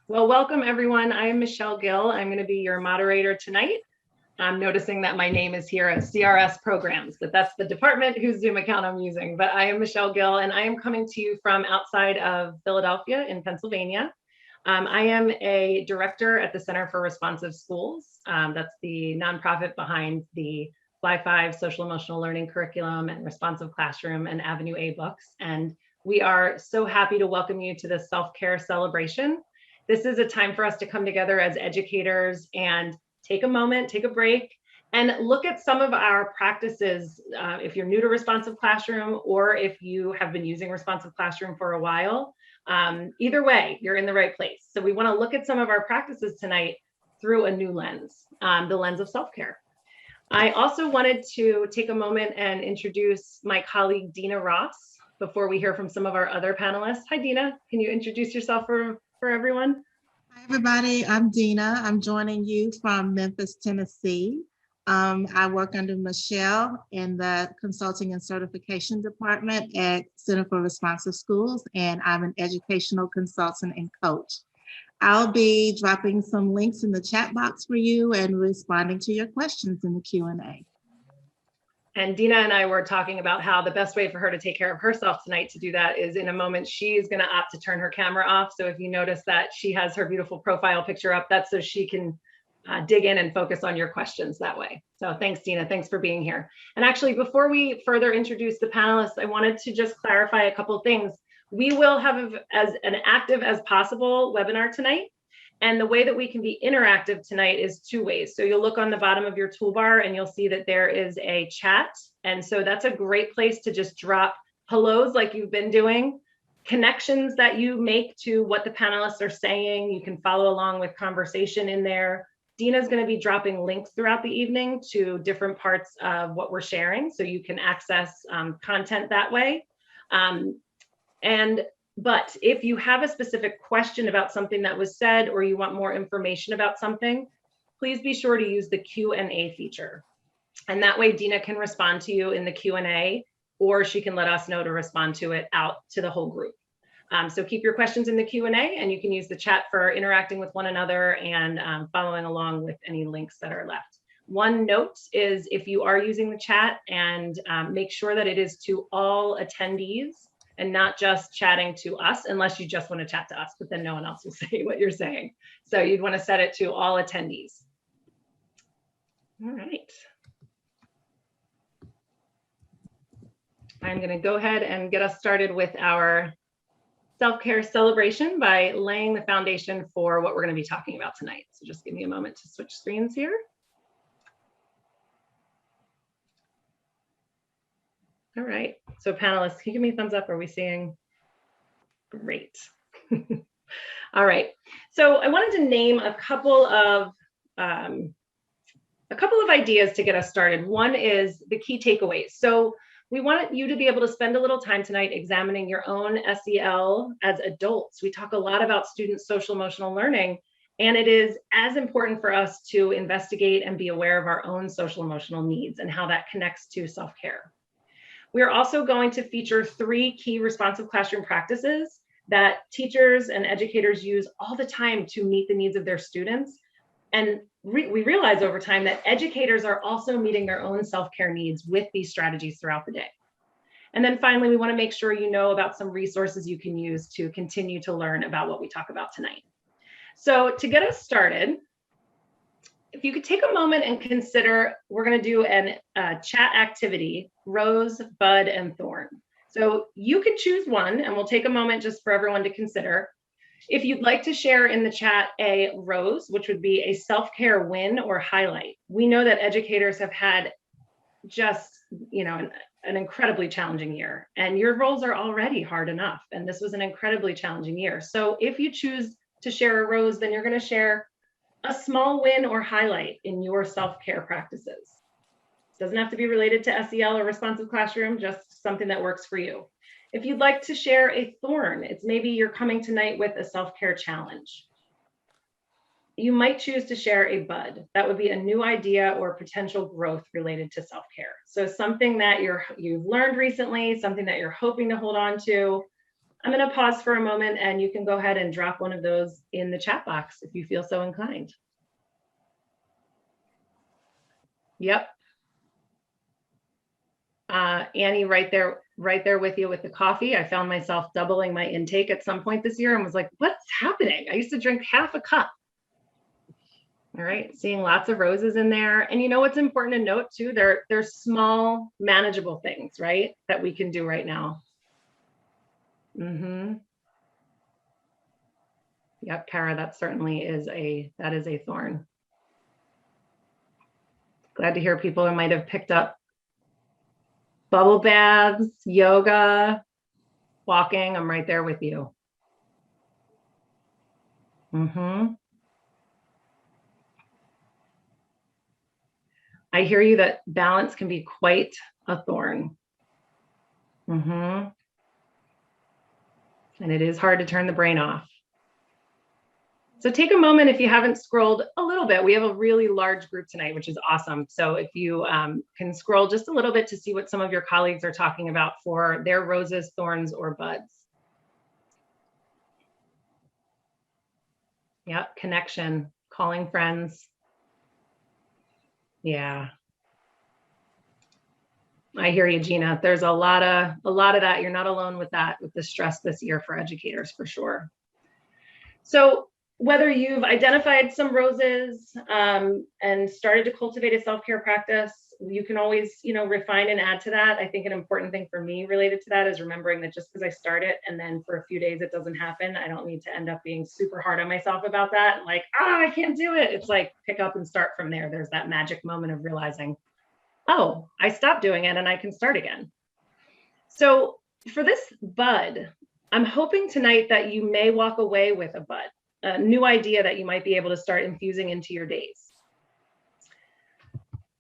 Well, welcome everyone. I am Michelle Gill. I'm going to be your moderator tonight. I'm noticing that my name is here at CRS Programs, but that's the department whose Zoom account I'm using. But I am Michelle Gill, and I am coming to you from outside of Philadelphia in Pennsylvania. I am a director at the Center for Responsive Schools. That's the nonprofit behind the Fly 5 social emotional learning curriculum and responsive classroom and Avenue A books. And we are so happy to welcome you to the Self-Care Celebration. This is a time for us to come together as educators and take a moment, take a break, and look at some of our practices. If you're new to Responsive Classroom or if you have been using Responsive Classroom for a while, either way, you're in the right place. So we want to look at some of our practices tonight through a new lens, the lens of self-care. I also wanted to take a moment and introduce my colleague, Dina Ross, before we hear from some of our other panelists. Hi, Dina. Can you introduce yourself for everyone? Hi, everybody. I'm Dina. I'm joining you from Memphis, Tennessee. I work under Michelle in the Consulting and Certification Department at Center for Responsive Schools, and I'm an educational consultant and coach. I'll be dropping some links in the chat box for you and responding to your questions in the Q&A. And Dina and I were talking about how the best way for her to take care of herself tonight to do that is in a moment, she's going to opt to turn her camera off. So if you notice that she has her beautiful profile picture up, that's so she can dig in and focus on your questions that way. So thanks, Dina. Thanks for being here. And actually, before we further introduce the panelists, I wanted to just clarify a couple of things. We will have as an active as possible webinar tonight. And the way that we can be interactive tonight is two ways. So you'll look on the bottom of your toolbar and you'll see that there is a chat. And so that's a great place to just drop hellos like you've been doing, connections that you make to what the panelists are saying. You can follow along with conversation in there. Dina's going to be dropping links throughout the evening to different parts of what we're sharing, so you can access content that way. But if you have a specific question about something that was said, or you want more information about something, please be sure to use the Q&A feature. And that way Dina can respond to you in the Q&A, or she can let us know to respond to it out to the whole group. So keep your questions in the Q&A, and you can use the chat for interacting with one another and following along with any links that are left. One note is, if you are using the chat, and make sure that it is to all attendees and not just chatting to us, unless you just want to chat to us, but then no one else will say what you're saying. So you'd want to set it to all attendees. All right. I'm going to go ahead and get us started with our self-care celebration by laying the foundation for what we're going to be talking about tonight. So just give me a moment to switch screens here. All right, so panelists, can you give me a thumbs up? Are we seeing? Great. All right, so I wanted to name a couple of ideas to get us started. One is the key takeaways. So we want you to be able to spend a little time tonight examining your own SEL as adults. We talk a lot about student social emotional learning, and it is as important for us to investigate and be aware of our own social emotional needs and how that connects to self-care. We're also going to feature 3 key responsive classroom practices that teachers and educators use all the time to meet the needs of their students. And we realize over time that educators are also meeting their own self-care needs with these strategies throughout the day. And then finally, we want to make sure you know about some resources you can use to continue to learn about what we talk about tonight. So to get us started, if you could take a moment and consider, we're going to do a chat activity, rose, bud, and thorn. So you can choose one, and we'll take a moment just for everyone to consider. If you'd like to share in the chat a rose, which would be a self-care win or highlight. We know that educators have had just, an incredibly challenging year, and your roles are already hard enough. And this was an incredibly challenging year. So if you choose to share a rose, then you're going to share a small win or highlight in your self-care practices. Doesn't have to be related to SEL or responsive classroom, just something that works for you. If you'd like to share a thorn, it's maybe you're coming tonight with a self-care challenge. You might choose to share a bud. That would be a new idea or potential growth related to self-care. So something that you've learned recently, something that you're hoping to hold on to, I'm going to pause for a moment and you can go ahead and drop one of those in the chat box if you feel so inclined. Yep. Annie, right there with you with the coffee. I found myself doubling my intake at some point this year and was like, what's happening? I used to drink half a cup. All right, seeing lots of roses in there. And you know what's important to note too? They're small, manageable things, right? That we can do right now. Yep, Kara, that certainly is a thorn. Glad to hear people who might have picked up bubble baths, yoga, walking. I'm right there with you. I hear you that balance can be quite a thorn. And it is hard to turn the brain off. So take a moment if you haven't scrolled a little bit. We have a really large group tonight, which is awesome. So if you can scroll just a little bit to see what some of your colleagues are talking about for their roses, thorns, or buds. Yep, connection, calling friends. Yeah. I hear you, Gina. There's a lot of that. You're not alone with that, with the stress this year for educators, for sure. So whether you've identified some roses and started to cultivate a self-care practice, you can always, refine and add to that. I think an important thing for me related to that is remembering that just because I start it and then for a few days it doesn't happen, I don't need to end up being super hard on myself about that. Like, I can't do it. It's like pick up and start from there. There's that magic moment of realizing, oh, I stopped doing it and I can start again. So for this bud, I'm hoping tonight that you may walk away with a bud, a new idea that you might be able to start infusing into your days.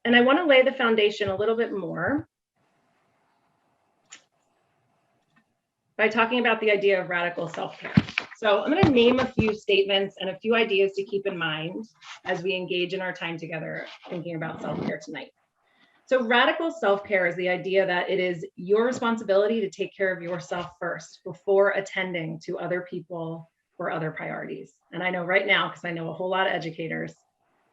And I want to lay the foundation a little bit more by talking about the idea of radical self-care. So I'm going to name a few statements and a few ideas to keep in mind as we engage in our time together thinking about self-care tonight. So radical self-care is the idea that it is your responsibility to take care of yourself first before attending to other people or other priorities. And I know right now, because I know a whole lot of educators,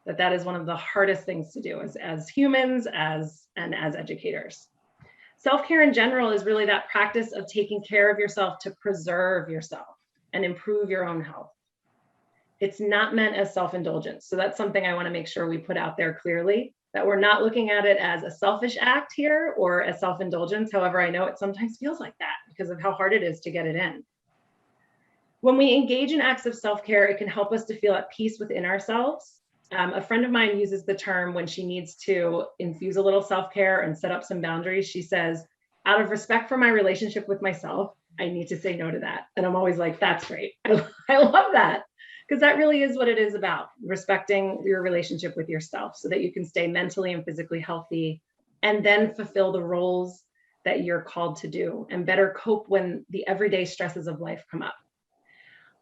that is one of the hardest things to do as humans and as educators. Self-care in general is really that practice of taking care of yourself to preserve yourself and improve your own health. It's not meant as self-indulgence. So that's something I want to make sure we put out there clearly, that we're not looking at it as a selfish act here or as self-indulgence. However, I know it sometimes feels like that because of how hard it is to get it in. When we engage in acts of self-care, it can help us to feel at peace within ourselves. A friend of mine uses the term when she needs to infuse a little self-care and set up some boundaries. She says, out of respect for my relationship with myself, I need to say no to that. And I'm always like, that's great. I love that, because that really is what it is about, respecting your relationship with yourself so that you can stay mentally and physically healthy and then fulfill the roles that you're called to do and better cope when the everyday stresses of life come up.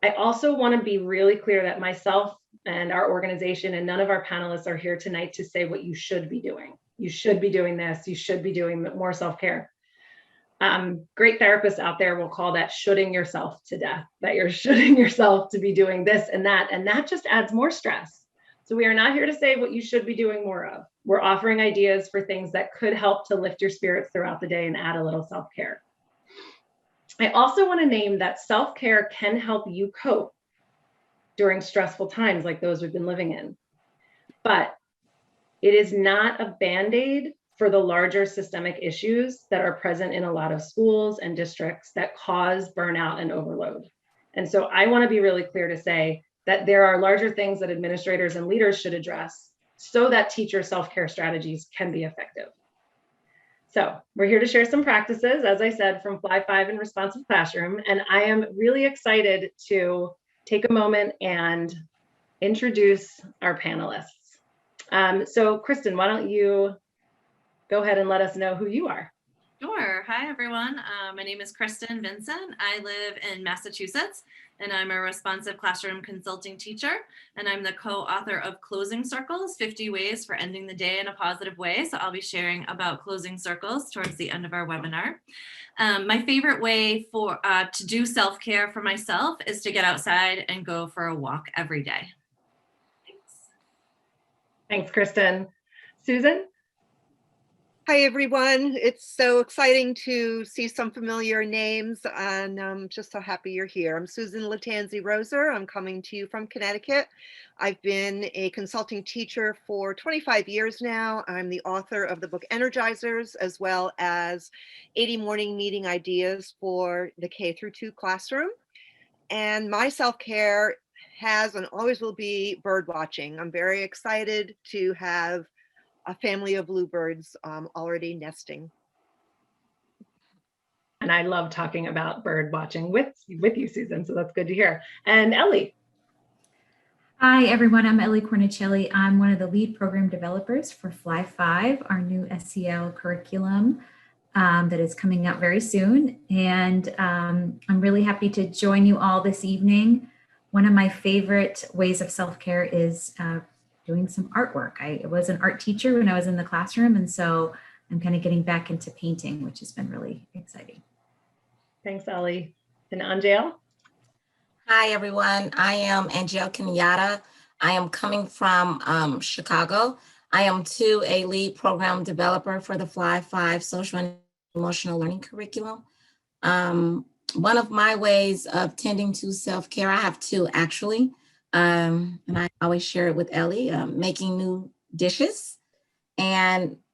I also want to be really clear that myself and our organization and none of our panelists are here tonight to say what you should be doing. You should be doing this. You should be doing more self-care. Great therapists out there will call that shoulding yourself to death, that you're shoulding yourself to be doing this and that just adds more stress. So we are not here to say what you should be doing more of. We're offering ideas for things that could help to lift your spirits throughout the day and add a little self-care. I also want to name that self-care can help you cope during stressful times like those we've been living in. But it is not a Band-Aid for the larger systemic issues that are present in a lot of schools and districts that cause burnout and overload. And so I want to be really clear to say that there are larger things that administrators and leaders should address so that teacher self-care strategies can be effective. So we're here to share some practices, as I said, from Fly 5 and Responsive Classroom. And I am really excited to take a moment and introduce our panelists. So Kristen, why don't you go ahead and let us know who you are? Sure. Hi, everyone. My name is Kristen Vinson. I live in Massachusetts, and I'm a responsive classroom consulting teacher, and I'm the co-author of Closing Circles, 50 Ways for Ending the Day in a Positive Way. So I'll be sharing about closing circles towards the end of our webinar. My favorite way to do self-care for myself is to get outside and go for a walk every day. Thanks. Thanks, Kristen. Susan? Hi, everyone. It's so exciting to see some familiar names, and I'm just so happy you're here. I'm Susan Latanzi-Roser. I'm coming to you from Connecticut. I've been a consulting teacher for 25 years now. I'm the author of the book Energizers, as well as 80 morning meeting ideas for the K through 2 classroom. And my self-care has and always will be bird watching. I'm very excited to have a family of bluebirds already nesting. And I love talking about bird watching with you, Susan, so that's good to hear. And Ellie? Hi, everyone. I'm Ellie Cornicelli. I'm one of the lead program developers for Fly 5, our new SEL curriculum that is coming out very soon. And I'm really happy to join you all this evening. One of my favorite ways of self-care is doing some artwork. I was an art teacher when I was in the classroom, and so I'm kind of getting back into painting, which has been really exciting. Thanks, Ellie. And Angel? Hi, everyone. I am Angel Kenyatta. I am coming from Chicago. I am too a lead program developer for the Fly 5 social and emotional learning curriculum. One of my ways of tending to self-care, I have two actually, and I always share it with Ellie, making new dishes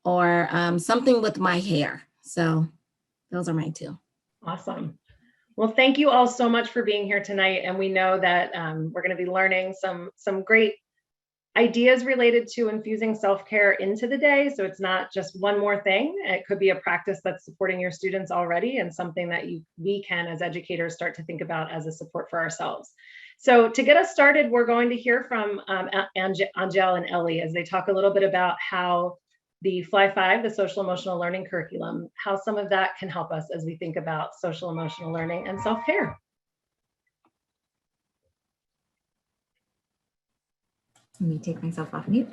or something with my hair. So those are my two. Awesome. Well, thank you all so much for being here tonight. And we know that we're going to be learning some great ideas related to infusing self-care into the day. So it's not just one more thing. It could be a practice that's supporting your students already and something that we can, as educators, start to think about as a support for ourselves. So to get us started, we're going to hear from Angel and Ellie as they talk a little bit about how the Fly 5, the social emotional learning curriculum, how some of that can help us as we think about social emotional learning and self-care. Let me take myself off mute.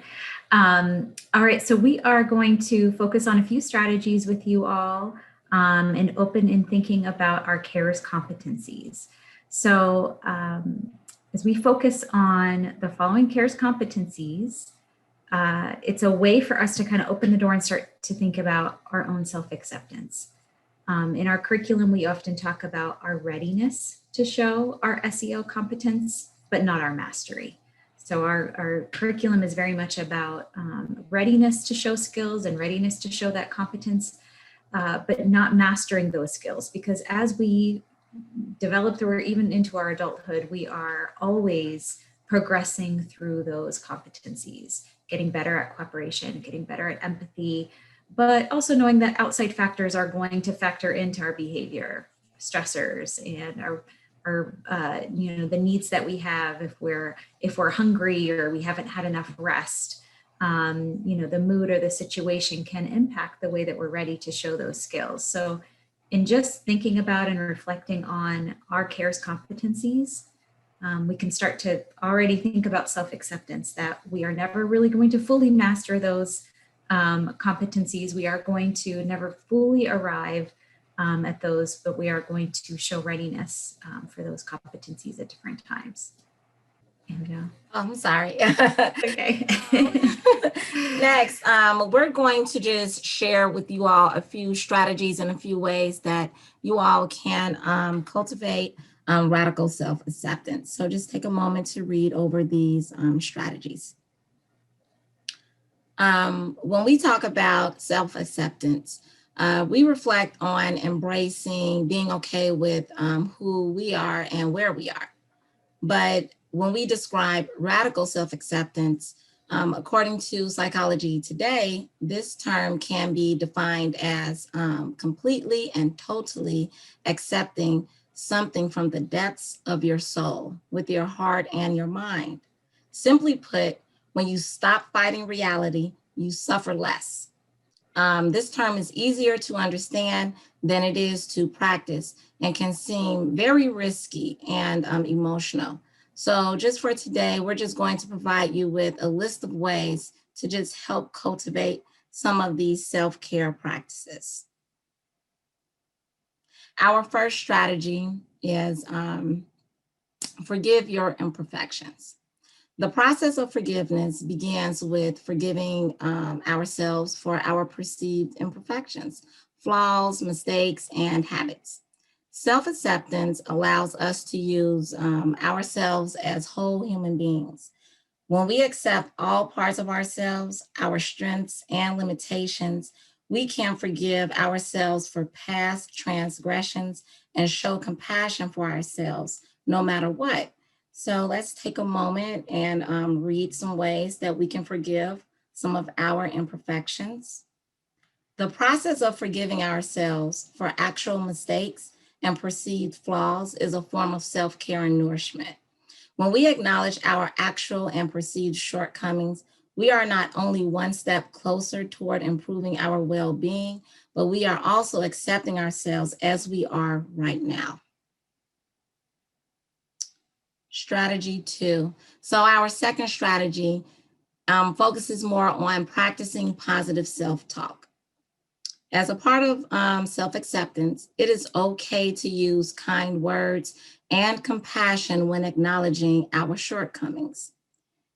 All right, so we are going to focus on a few strategies with you all and open in thinking about our CARES competencies. So as we focus on the following CARES competencies, it's a way for us to kind of open the door and start to think about our own self-acceptance. In our curriculum, we often talk about our readiness to show our SEL competence, but not our mastery. So our curriculum is very much about readiness to show skills and readiness to show that competence, but not mastering those skills, because as we develop through or even into our adulthood, we are always progressing through those competencies, getting better at cooperation, getting better at empathy, but also knowing that outside factors are going to factor into our behavior, stressors, and our the needs that we have if we're hungry or we haven't had enough rest. The mood or the situation can impact the way that we're ready to show those skills. So in just thinking about and reflecting on our CARES competencies, we can start to already think about self-acceptance, that we are never really going to fully master those competencies. We are going to never fully arrive at those, but we are going to show readiness for those competencies at different times. And, I'm sorry. okay. Next, we're going to just share with you all a few strategies and a few ways that you all can cultivate radical self-acceptance. So just take a moment to read over these strategies. When we talk about self-acceptance, we reflect on embracing being okay with who we are and where we are. But when we describe radical self-acceptance, according to Psychology Today, this term can be defined as completely and totally accepting something from the depths of your soul with your heart and your mind. Simply put, when you stop fighting reality, you suffer less. This term is easier to understand than it is to practice and can seem very risky and emotional. So just for today, we're just going to provide you with a list of ways to just help cultivate some of these self-care practices. Our first strategy is forgive your imperfections. The process of forgiveness begins with forgiving ourselves for our perceived imperfections, flaws, mistakes, and habits. Self-acceptance allows us to use ourselves as whole human beings. When we accept all parts of ourselves, our strengths and limitations, we can forgive ourselves for past transgressions and show compassion for ourselves, no matter what. So let's take a moment and read some ways that we can forgive some of our imperfections. The process of forgiving ourselves for actual mistakes and perceived flaws is a form of self-care and nourishment. When we acknowledge our actual and perceived shortcomings, we are not only one step closer toward improving our well-being, but we are also accepting ourselves as we are right now. Strategy 2. So our second strategy focuses more on practicing positive self-talk. As a part of self-acceptance, it is okay to use kind words and compassion when acknowledging our shortcomings.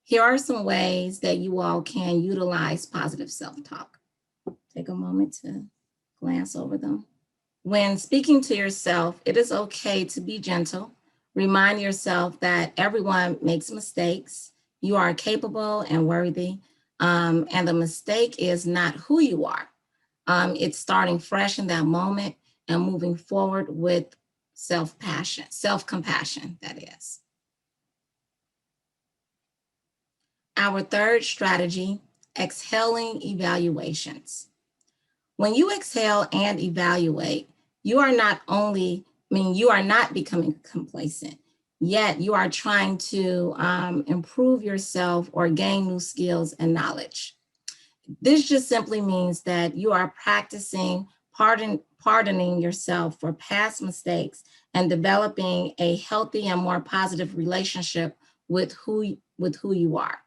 Here are some ways that you all can utilize positive self-talk. Take a moment to glance over them. When speaking to yourself, it is okay to be gentle. Remind yourself that everyone makes mistakes. You are capable and worthy, and the mistake is not who you are. It's starting fresh in that moment and moving forward with self-compassion, that is. Our third strategy, exhaling evaluations. When you exhale and evaluate, you are not becoming complacent, yet you are trying to improve yourself or gain new skills and knowledge. This just simply means that you are practicing pardoning yourself for past mistakes and developing a healthy and more positive relationship with who you are.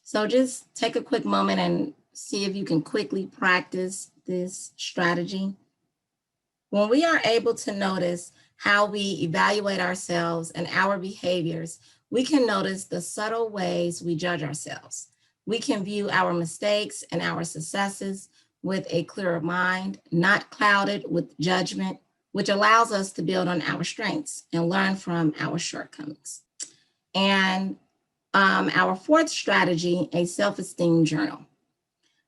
So just take a quick moment and see if you can quickly practice this strategy. When we are able to notice how we evaluate ourselves and our behaviors, we can notice the subtle ways we judge ourselves. We can view our mistakes and our successes with a clearer mind, not clouded with judgment, which allows us to build on our strengths and learn from our shortcomings. And our fourth strategy, a self-esteem journal.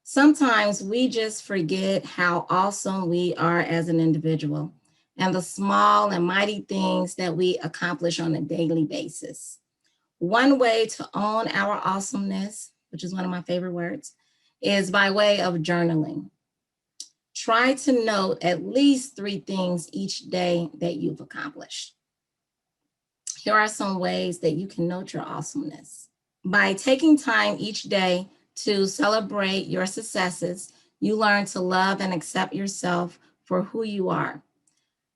Sometimes we just forget how awesome we are as an individual and the small and mighty things that we accomplish on a daily basis. One way to own our awesomeness, which is one of my favorite words, is by way of journaling. Try to note at least 3 things each day that you've accomplished. Here are some ways that you can note your awesomeness. By taking time each day to celebrate your successes, you learn to love and accept yourself for who you are.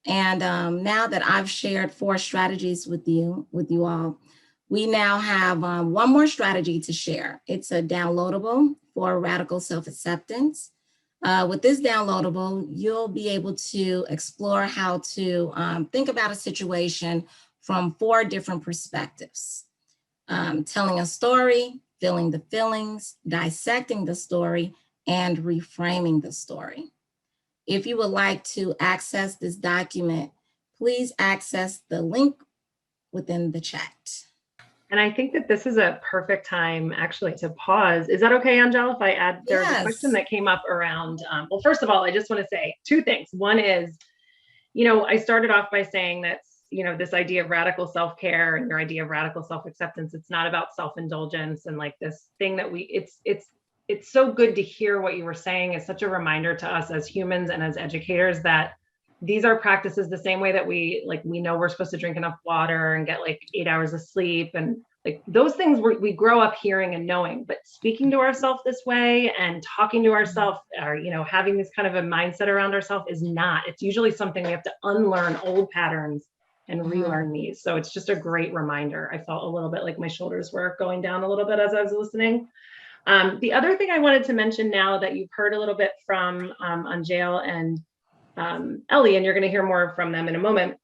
And now that I've shared 4 strategies with you all, we now have one more strategy to share. It's a downloadable for radical self-acceptance. With this downloadable, you'll be able to explore how to think about a situation from 4 different perspectives. Telling a story, feeling the feelings, dissecting the story, and reframing the story. If you would like to access this document, please access the link within the chat. And I think that this is a perfect time actually to pause. Is that okay, Angela, if I add, there's a question that came up around, well, first of all, I just want to say 2 things. One is, I started off by saying that, this idea of radical self-care and your idea of radical self-acceptance, it's not about self-indulgence and like this thing that it's so good to hear what you were saying. It's such a reminder to us as humans and as educators that these are practices the same way that we know we're supposed to drink enough water and get like 8 hours of sleep. And Like those things we grow up hearing and knowing, but speaking to ourselves this way and talking to ourselves, or, you know, having this kind of a mindset around ourselves is not. It's usually something we have to unlearn old patterns and relearn these. So it's just a great reminder. I felt a little bit like my shoulders were going down a little bit as I was listening. The other thing I wanted to mention now that you've heard a little bit from on Gill and Ellie, and you're going to hear more from them in a moment,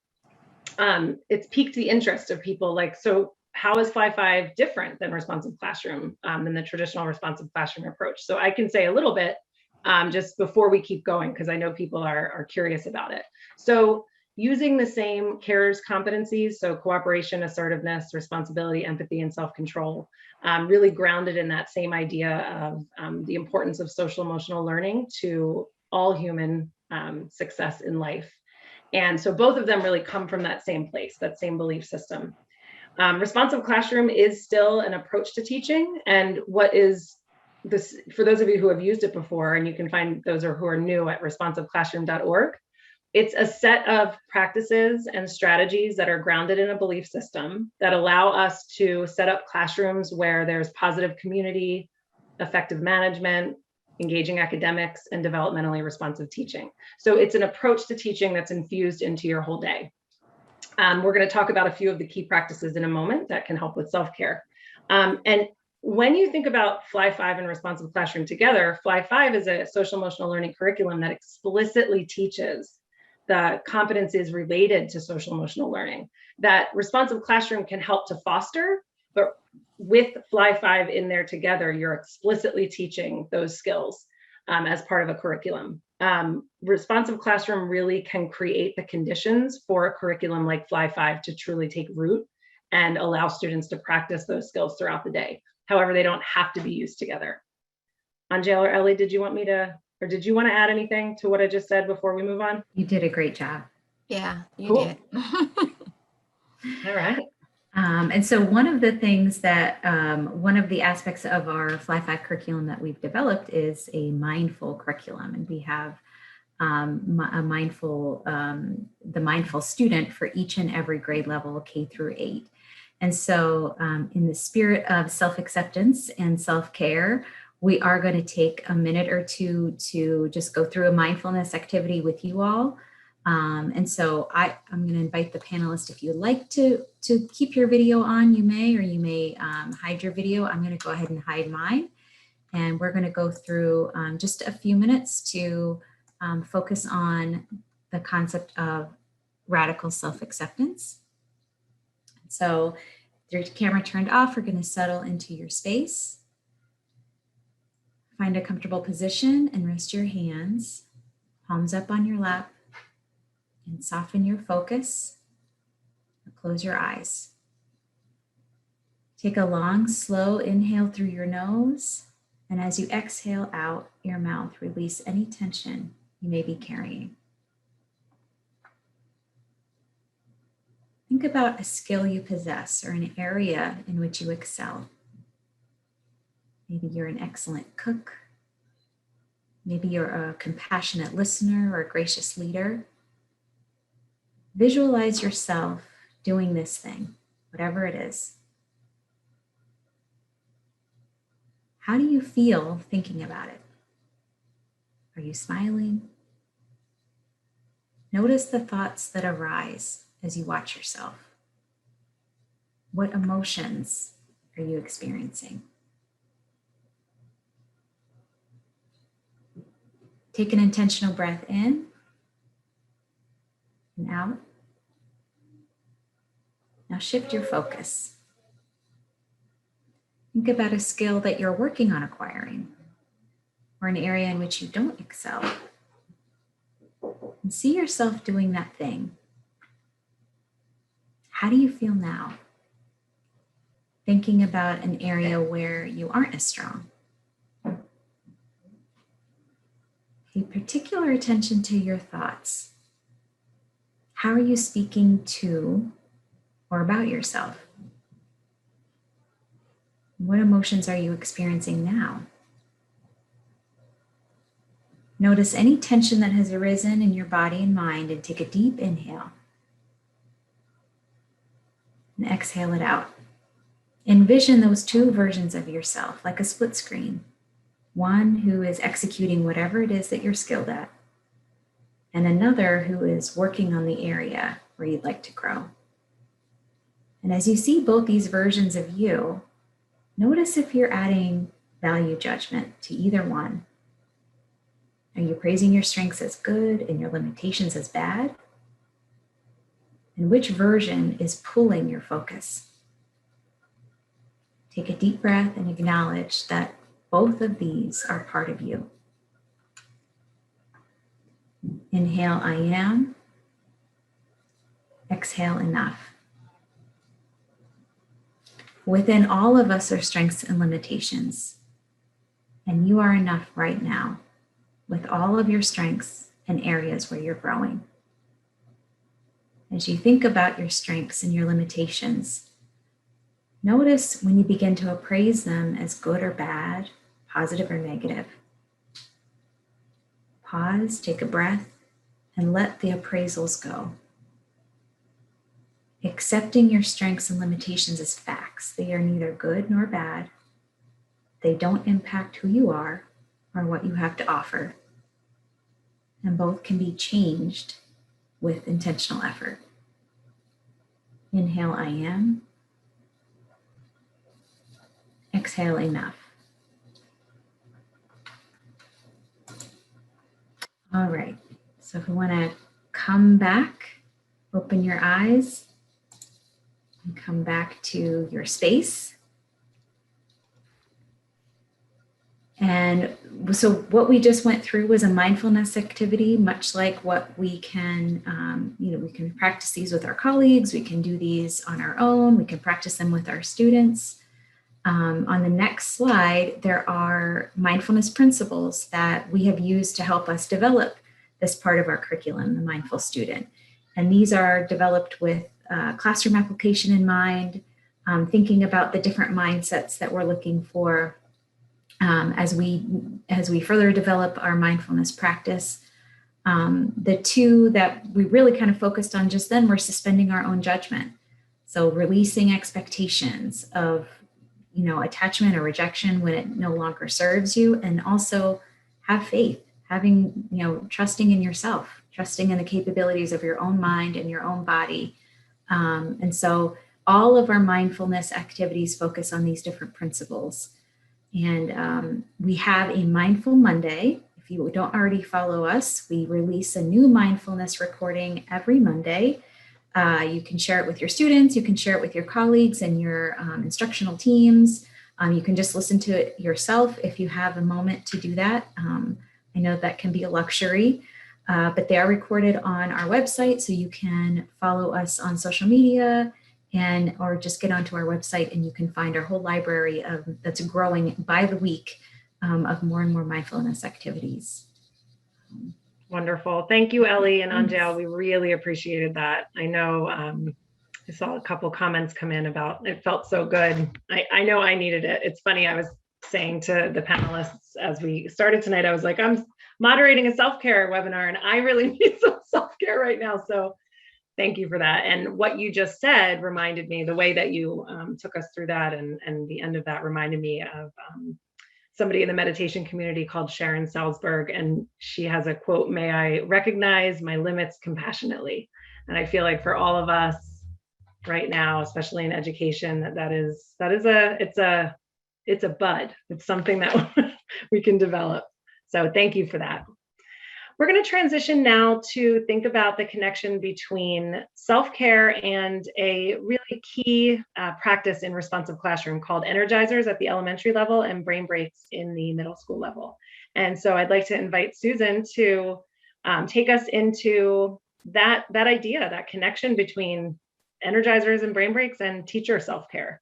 it's piqued the interest of people. Like, so how is Fly 5 different than responsive classroom, than the traditional responsive classroom approach? So I can say a little bit just before we keep going, because I know people are curious about it. So using the same CARES competencies, so cooperation, assertiveness, responsibility, empathy, and self-control, really grounded in that same idea of the importance of social emotional learning to all human success in life. And so both of them really come from that same place, that same belief system. Responsive classroom is still an approach to teaching. And what is this, for those of you who have used it before, and you can find those who are new at responsiveclassroom.org, it's a set of practices and strategies that are grounded in a belief system that allow us to set up classrooms where there's positive community, effective management, engaging academics, and developmentally responsive teaching. So it's an approach to teaching that's infused into your whole day. We're going to talk about a few of the key practices in a moment that can help with self-care. And when you think about Fly 5 and responsive classroom together, Fly 5 is a social emotional learning curriculum that explicitly teaches the competencies related to social emotional learning that responsive classroom can help to foster, but with Fly 5 in there together, you're explicitly teaching those skills as part of a curriculum. Responsive classroom really can create the conditions for a curriculum like Fly 5 to truly take root and allow students to practice those skills throughout the day. However, they don't have to be used together. Gill or Ellie, did you want to add anything to what I just said before we move on? You did a great job. Yeah, you Cool. did. All right. And so one of the things that, one of the aspects of our Fly 5 curriculum that we've developed is a mindful curriculum. And we have the mindful student for each and every grade level, K through 8. And so in the spirit of self-acceptance and self-care, we are going to take a minute or two to just go through a mindfulness activity with you all. And so I'm going to invite the panelists, if you'd like to keep your video on, you may, or you may hide your video. I'm going to go ahead and hide mine. And we're going to go through just a few minutes to focus on the concept of radical self-acceptance. So with your camera turned off, we're going to settle into your space. Find a comfortable position and rest your hands, palms up on your lap, and soften your focus. Close your eyes. Take a long, slow inhale through your nose, and as you exhale out your mouth, release any tension you may be carrying. Think about a skill you possess or an area in which you excel. Maybe you're an excellent cook. Maybe you're a compassionate listener or a gracious leader. Visualize yourself doing this thing, whatever it is. How do you feel thinking about it? Are you smiling? Notice the thoughts that arise as you watch yourself. What emotions are you experiencing? Take an intentional breath in and out. Now shift your focus. Think about a skill that you're working on acquiring or an area in which you don't excel. And see yourself doing that thing. How do you feel now? Thinking about an area where you aren't as strong. Pay particular attention to your thoughts. How are you speaking to or about yourself? What emotions are you experiencing now? Notice any tension that has arisen in your body and mind and take a deep inhale. And exhale it out. Envision those two versions of yourself like a split screen. One who is executing whatever it is that you're skilled at, and another who is working on the area where you'd like to grow. And as you see both these versions of you, notice if you're adding value judgment to either one. Are you praising your strengths as good and your limitations as bad? And which version is pulling your focus? Take a deep breath and acknowledge that both of these are part of you. Inhale, I am. Exhale, enough. Within all of us are strengths and limitations, and you are enough right now with all of your strengths and areas where you're growing. As you think about your strengths and your limitations, notice when you begin to appraise them as good or bad, positive or negative. Pause, take a breath, and let the appraisals go. Accepting your strengths and limitations as facts. They are neither good nor bad. They don't impact who you are or what you have to offer. And both can be changed with intentional effort. Inhale, I am. Exhale, enough. All right, so if we want to come back, open your eyes, and come back to your space. And so what we just went through was a mindfulness activity, much like what we can, we can practice these with our colleagues, we can do these on our own, we can practice them with our students. On the next slide, there are mindfulness principles that we have used to help us develop this part of our curriculum, the mindful student. And these are developed with classroom application in mind, thinking about the different mindsets that we're looking for as we further develop our mindfulness practice. The two that we really kind of focused on just then were suspending our own judgment. So releasing expectations of attachment or rejection when it no longer serves you, and also have faith, trusting in yourself, trusting in the capabilities of your own mind and your own body. And so all of our mindfulness activities focus on these different principles. And we have a Mindful Monday. If you don't already follow us, we release a new mindfulness recording every Monday. You can share it with your students, you can share it with your colleagues and your instructional teams. You can just listen to it yourself if you have a moment to do that. I know that can be a luxury, but they are recorded on our website, so you can follow us on social media or just get onto our website and you can find our whole library that's growing by the week of more and more mindfulness activities. Wonderful. Thank you, Ellie and Angel. We really appreciated that. I know I saw a couple comments come in about it felt so good. I know I needed it. It's funny, I was saying to the panelists as we started tonight, I was like, I'm moderating a self-care webinar and I really need some self-care right now. So thank you for that. And what you just said reminded me, the way that you took us through that and the end of that reminded me of somebody in the meditation community called Sharon Salzberg, and she has a quote, "May I recognize my limits compassionately." And I feel like for all of us right now, especially in education, it's a bud. It's something that we can develop. So thank you for that. We're going to transition now to think about the connection between self-care and a really key practice in responsive classroom called Energizers at the elementary level and brain breaks in the middle school level. And so I'd like to invite Susan to take us into that idea, that connection between Energizers and brain breaks and teacher self-care.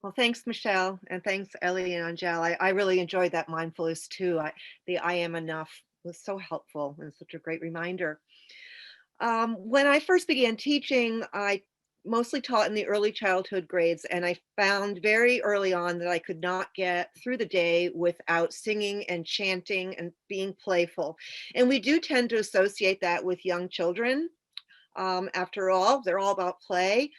Well, thanks, Michelle, and thanks, Ellie and Angel. I really enjoyed that mindfulness too. The I am enough was so helpful and such a great reminder. When I first began teaching, I mostly taught in the early childhood grades, and I found very early on that I could not get through the day without singing and chanting and being playful. And we do tend to associate that with young children. After all, they're all about play.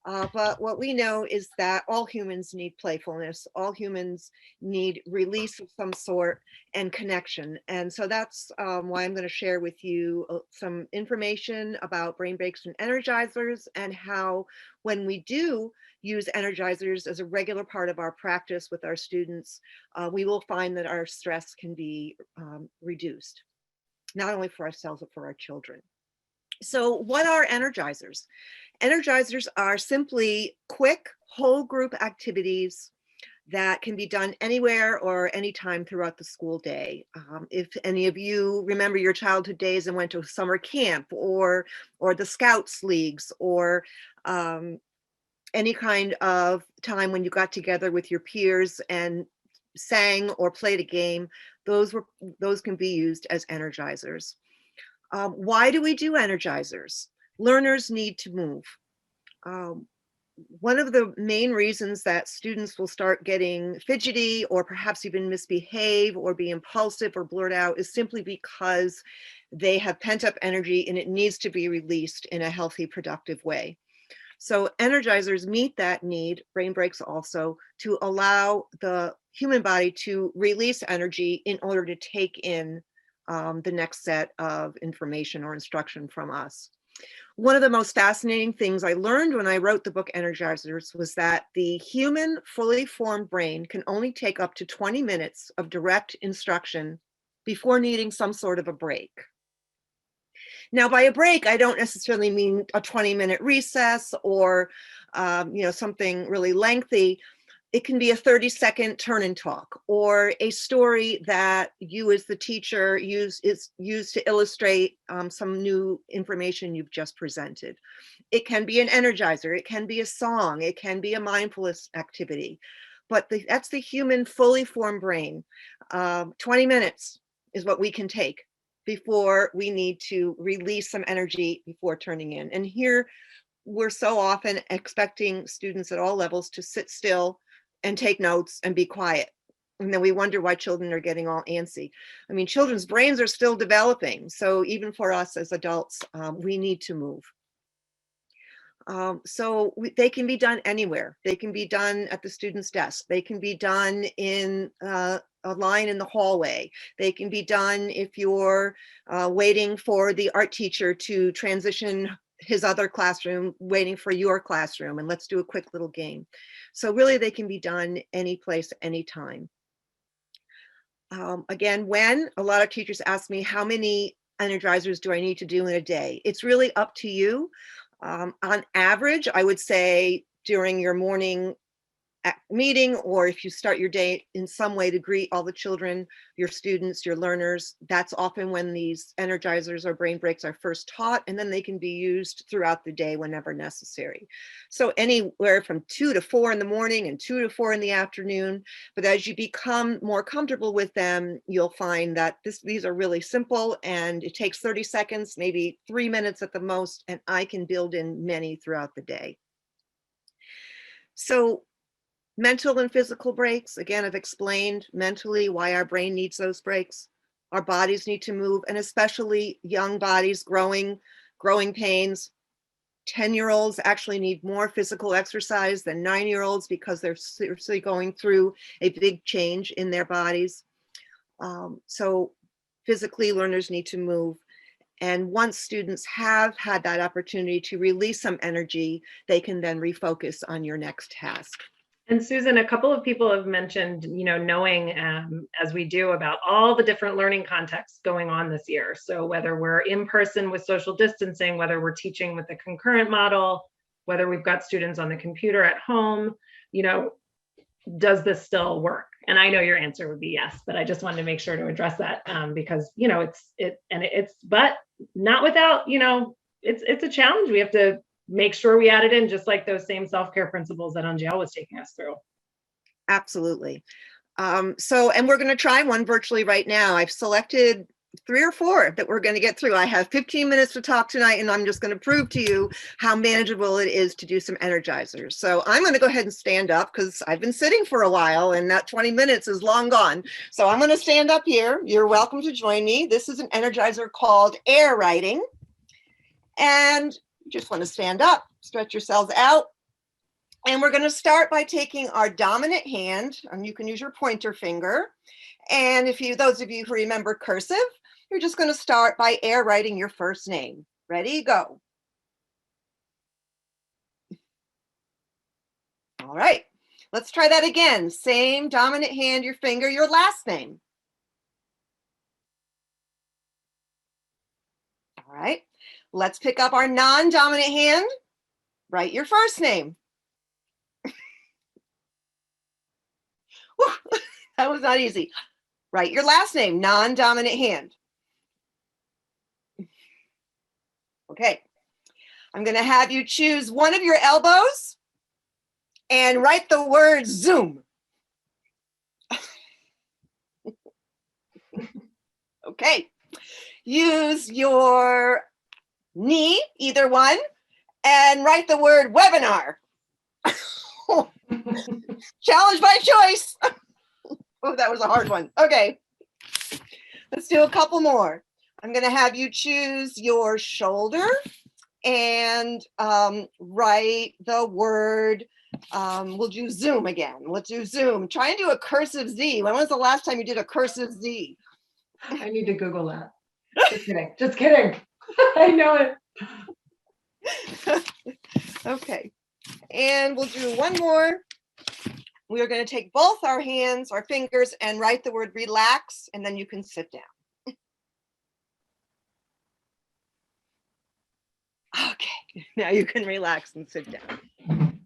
But what we know is that all humans need playfulness. All humans need release of some sort and connection. And so that's why I'm going to share with you some information about brain breaks and energizers, and how when we do use energizers as a regular part of our practice with our students, we will find that our stress can be reduced, not only for ourselves, but for our children. So what are energizers? Energizers are simply quick whole group activities that can be done anywhere or anytime throughout the school day. If any of you remember your childhood days and went to summer camp or the Scouts leagues, or any kind of time when you got together with your peers and sang or played a game, those can be used as energizers. Why do we do energizers? Learners need to move. One of the main reasons that students will start getting fidgety or perhaps even misbehave or be impulsive or blurt out is simply because they have pent up energy and it needs to be released in a healthy, productive way. So energizers meet that need, brain breaks also, to allow the human body to release energy in order to take in the next set of information or instruction from us. One of the most fascinating things I learned when I wrote the book Energizers was that the human fully formed brain can only take up to 20 minutes of direct instruction before needing some sort of a break. Now, by a break, I don't necessarily mean a 20-minute recess or something really lengthy. It can be a 30-second turn and talk, or a story that you as the teacher use to illustrate some new information you've just presented. It can be an energizer, it can be a song, it can be a mindfulness activity, but that's the human fully formed brain. 20 minutes is what we can take before we need to release some energy before turning in. And here we're so often expecting students at all levels to sit still and take notes and be quiet. And then we wonder why children are getting all antsy. I mean, children's brains are still developing. So even for us as adults, we need to move. They can be done anywhere. They can be done at the student's desk. They can be done in a line in the hallway. They can be done if you're waiting for the art teacher to transition his other classroom, waiting for your classroom, and let's do a quick little game. So really they can be done any place, anytime. Again, when a lot of teachers ask me, how many energizers do I need to do in a day? It's really up to you. On average, I would say during your morning meeting, or if you start your day in some way to greet all the children, your students, your learners, that's often when these energizers or brain breaks are first taught, and then they can be used throughout the day whenever necessary. So anywhere from 2 to 4 in the morning and 2 to 4 in the afternoon. But as you become more comfortable with them, you'll find that these are really simple, and it takes 30 seconds, maybe 3 minutes at the most, and I can build in many throughout the day. So mental and physical breaks, again, I've explained mentally why our brain needs those breaks. Our bodies need to move, and especially young bodies, growing pains. 10-year-olds actually need more physical exercise than 9-year-olds because they're seriously going through a big change in their bodies. So physically, learners need to move. And once students have had that opportunity to release some energy, they can then refocus on your next task. And Susan, a couple of people have mentioned, knowing as we do about all the different learning contexts going on this year. So whether we're in person with social distancing, whether we're teaching with the concurrent model, whether we've got students on the computer at home, does this still work? And I know your answer would be yes, but I just wanted to make sure to address that because, but not without, it's a challenge. We have to make sure we add it in, just like those same self-care principles that Angel was taking us through. Absolutely. And we're going to try one virtually right now. I've selected 3 or 4 that we're going to get through. I have 15 minutes to talk tonight, and I'm just going to prove to you how manageable it is to do some energizers. So I'm going to go ahead and stand up because I've been sitting for a while and that 20 minutes is long gone. So I'm going to stand up here. You're welcome to join me. This is an energizer called air writing. And you just want to stand up, stretch yourselves out, And we're going to start by taking our dominant hand, and you can use your pointer finger. And those of you who remember cursive, you're just going to start by air writing your first name. Ready, go. All right, let's try that again. Same dominant hand, your finger, your last name. All right, let's pick up our non-dominant hand. Write your first name. Whew, that was not easy. Write your last name, non-dominant hand. Okay, I'm going to have you choose one of your elbows and write the word Zoom. Okay, use your knee, either one, and write the word webinar. Challenge by choice. Oh, that was a hard one. Okay, let's do a couple more. I'm going to have you choose your shoulder and write the word, we'll do Zoom again. Let's do Zoom. Try and do a cursive Z. When was the last time you did a cursive Z? I need to Google that. Just kidding. Just kidding. I know it. Okay, and we'll do one more. We are going to take both our hands, our fingers, and write the word relax, and then you can sit down. Okay, now you can relax and sit down.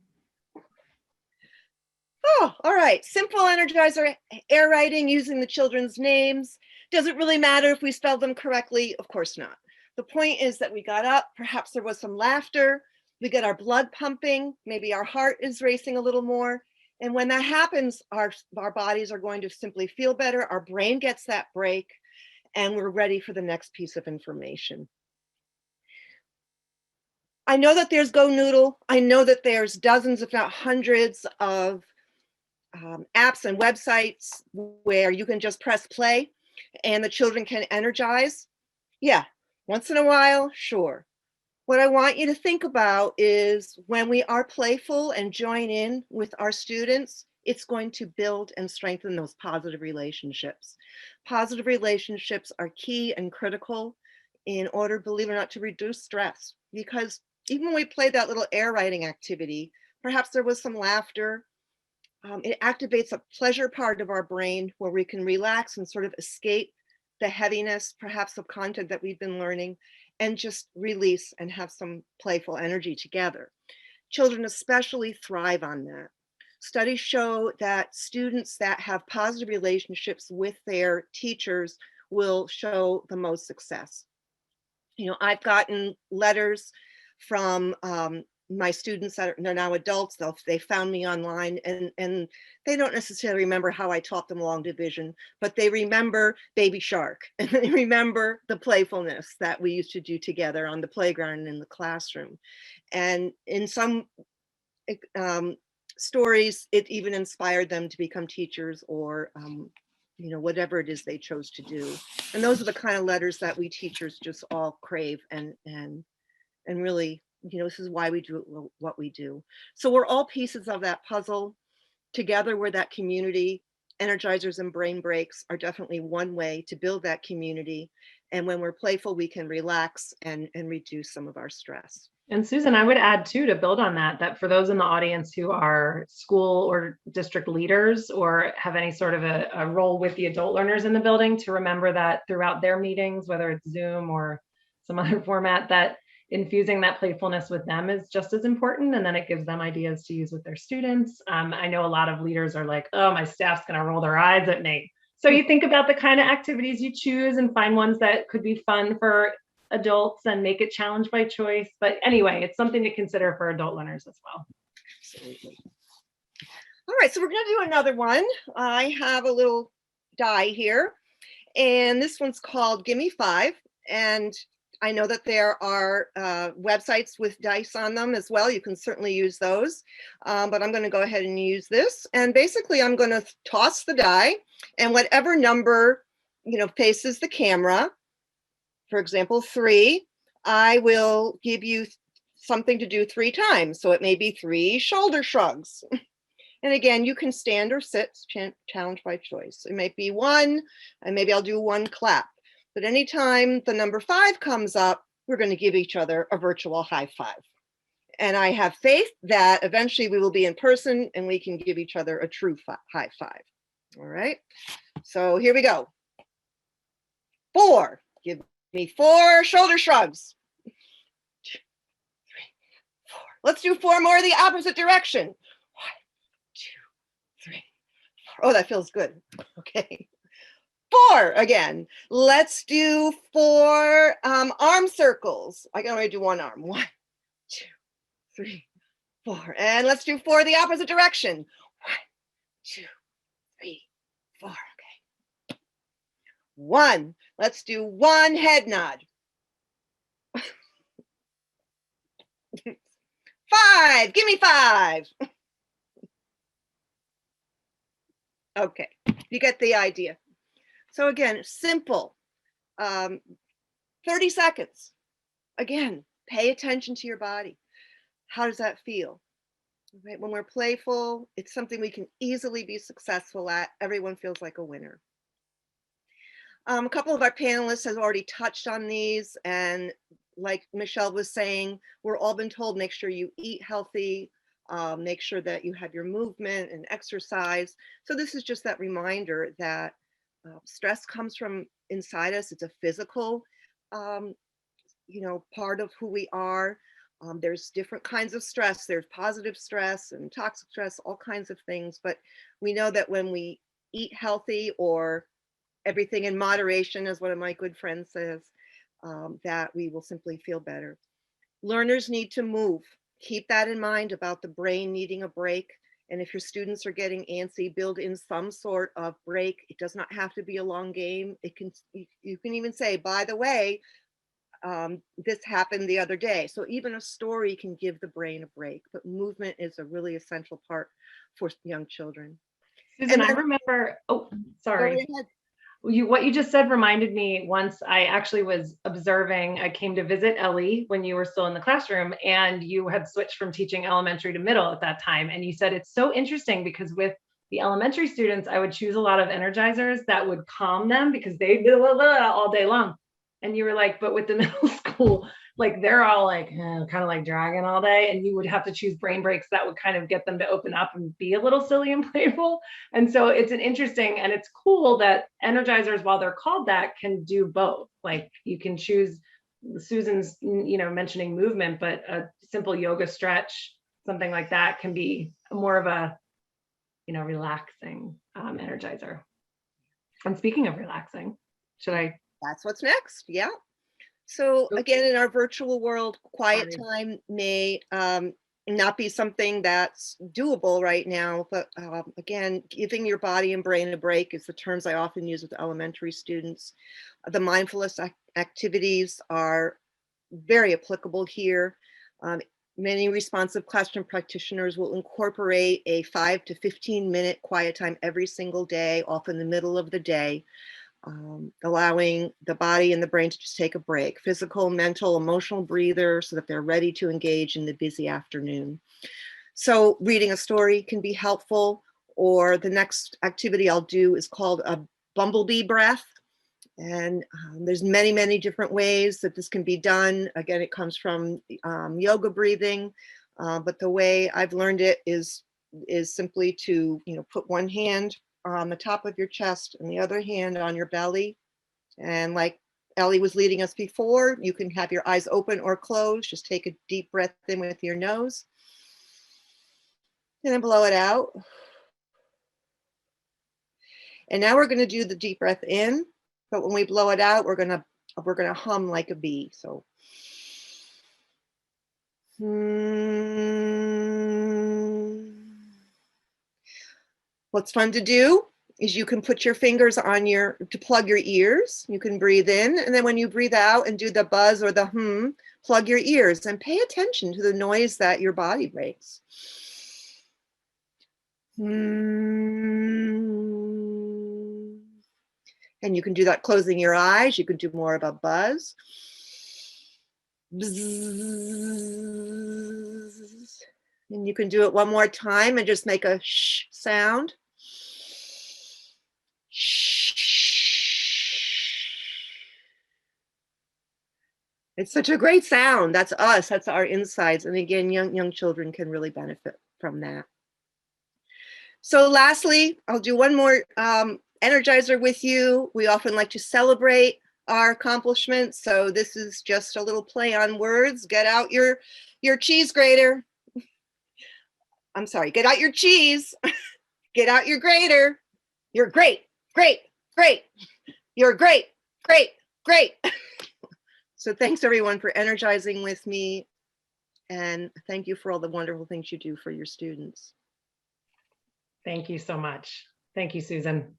Oh, all right. Simple Energizer air writing using the children's names. Does it really matter if we spell them correctly? Of course not. The point is that we got up, perhaps there was some laughter, we get our blood pumping, maybe our heart is racing a little more. And when that happens, our bodies are going to simply feel better, our brain gets that break, and we're ready for the next piece of information. I know that there's Go Noodle. I know that there's dozens, if not hundreds, of apps and websites where you can just press play and the children can energize. Yeah, once in a while, sure. What I want you to think about is when we are playful and join in with our students, it's going to build and strengthen those positive relationships. Positive relationships are key and critical in order, believe it or not, to reduce stress. Because even when we played that little air writing activity, perhaps there was some laughter. It activates a pleasure part of our brain where we can relax and sort of escape the heaviness, perhaps of content that we've been learning, and just release and have some playful energy together. Children especially thrive on that. Studies show that students that have positive relationships with their teachers will show the most success. You know, I've gotten letters from my students that are now adults. They found me online, and they don't necessarily remember how I taught them long division, but they remember Baby Shark, and they remember the playfulness that we used to do together on the playground and in the classroom. And in some stories, it even inspired them to become teachers or you know, whatever it is they chose to do. And those are the kind of letters that we teachers just all crave and really, you know, this is why we do what we do. So we're all pieces of that puzzle. Together, we're that community. Energizers and brain breaks are definitely one way to build that community. And when we're playful, we can relax and reduce some of our stress. And Susan, I would add too, to build on that, that for those in the audience who are school or district leaders or have any sort of a role with the adult learners in the building, to remember that throughout their meetings, whether it's Zoom or some other format, that infusing that playfulness with them is just as important. And then it gives them ideas to use with their students. I know a lot of leaders are like, oh, my staff's going to roll their eyes at me. So you think about the kind of activities you choose and find ones that could be fun for adults and make it challenge by choice. But anyway, it's something to consider for adult learners as well. Absolutely. All right, so we're going to do another one. I have a little die here, and this one's called Gimme 5. And I know that there are websites with dice on them as well. You can certainly use those, but I'm going to go ahead and use this. And basically, I'm going to toss the die, and whatever number, you know, faces the camera, for example, 3, I will give you something to do 3 times. So it may be 3 shoulder shrugs. And again, you can stand or sit, challenge by choice. It might be 1, and maybe I'll do 1 clap. But anytime the number 5 comes up, we're going to give each other a virtual high five. And I have faith that eventually we will be in person and we can give each other a true high five. All right. So here we go. 4. Give me 4 shoulder shrugs. 2, 3, 4. Let's do 4 more the opposite direction. 1, 2, 3, 4. Oh, that feels good. Okay. 4 again. Let's do 4 arm circles. I can only do 1 arm. 1, 2, 3, 4. And let's do 4 the opposite direction. 1, 2, 3, 4. Okay. 1. Let's do 1 head nod. 5. Give me 5. Okay. You get the idea. So again, simple. 30 seconds. Again, pay attention to your body. How does that feel? Right? When we're playful, it's something we can easily be successful at. Everyone feels like a winner. A couple of our panelists have already touched on these, and like Michelle was saying, we're all been told, make sure you eat healthy, make sure that you have your movement and exercise. So this is just that reminder that stress comes from inside us. It's a physical, part of who we are. There's different kinds of stress. There's positive stress and toxic stress, all kinds of things. But we know that when we eat healthy, or everything in moderation, as one of my good friends says, that we will simply feel better. Learners need to move. Keep that in mind about the brain needing a break. And if your students are getting antsy, build in some sort of break. It does not have to be a long game. You can even say, by the way, this happened the other day. So even a story can give the brain a break, but movement is a really essential part for young children. Susan, I remember, oh, sorry. What you just said reminded me, once I actually was observing, I came to visit Ellie when you were still in the classroom, and you had switched from teaching elementary to middle at that time. And you said, it's so interesting because with the elementary students, I would choose a lot of energizers that would calm them because they blah, blah, blah, all day long. And you were like, but with the middle school, like they're all like kind of like dragging all day, and you would have to choose brain breaks that would kind of get them to open up and be a little silly and playful. And so it's an interesting, and it's cool that energizers, while they're called that, can do both. Like you can choose, Susan's mentioning movement, but a simple yoga stretch, something like that, can be more of a relaxing energizer. And speaking of relaxing, that's what's next. Yeah. So again, in our virtual world, quiet time may not be something that's doable right now, but again, giving your body and brain a break is the terms I often use with elementary students. The mindfulness activities are very applicable here. Many responsive classroom practitioners will incorporate a 5 to 15 minute quiet time every single day, often in the middle of the day. Allowing the body and the brain to just take a break, physical, mental, emotional breather, so that they're ready to engage in the busy afternoon. So reading a story can be helpful, or the next activity I'll do is called a Bumblebee Breath. And there's many, many different ways that this can be done. Again, it comes from yoga breathing, but the way I've learned it is simply to put one hand on the top of your chest and the other hand on your belly. And like Ellie was leading us before, you can have your eyes open or closed. Just take a deep breath in with your nose and then blow it out. And now we're going to do the deep breath in, but when we blow it out, we're going to hum like a bee. So what's fun to do is you can put your fingers on to plug your ears. You can breathe in, and then when you breathe out and do the buzz or the plug your ears and pay attention to the noise that your body makes. And you can do that closing your eyes. You can do more of a buzz. Bzzz. And you can do it one more time and just make a shh sound. It's such a great sound. That's us. That's our insides. And again, young children can really benefit from that. So lastly, I'll do one more energizer with you. We often like to celebrate our accomplishments. So this is just a little play on words. Get out your cheese grater. I'm sorry, get out your cheese. Get out your grater. You're great, great, great. You're great, great, great. So thanks everyone for energizing with me. And thank you for all the wonderful things you do for your students. Thank you so much. Thank you, Susan.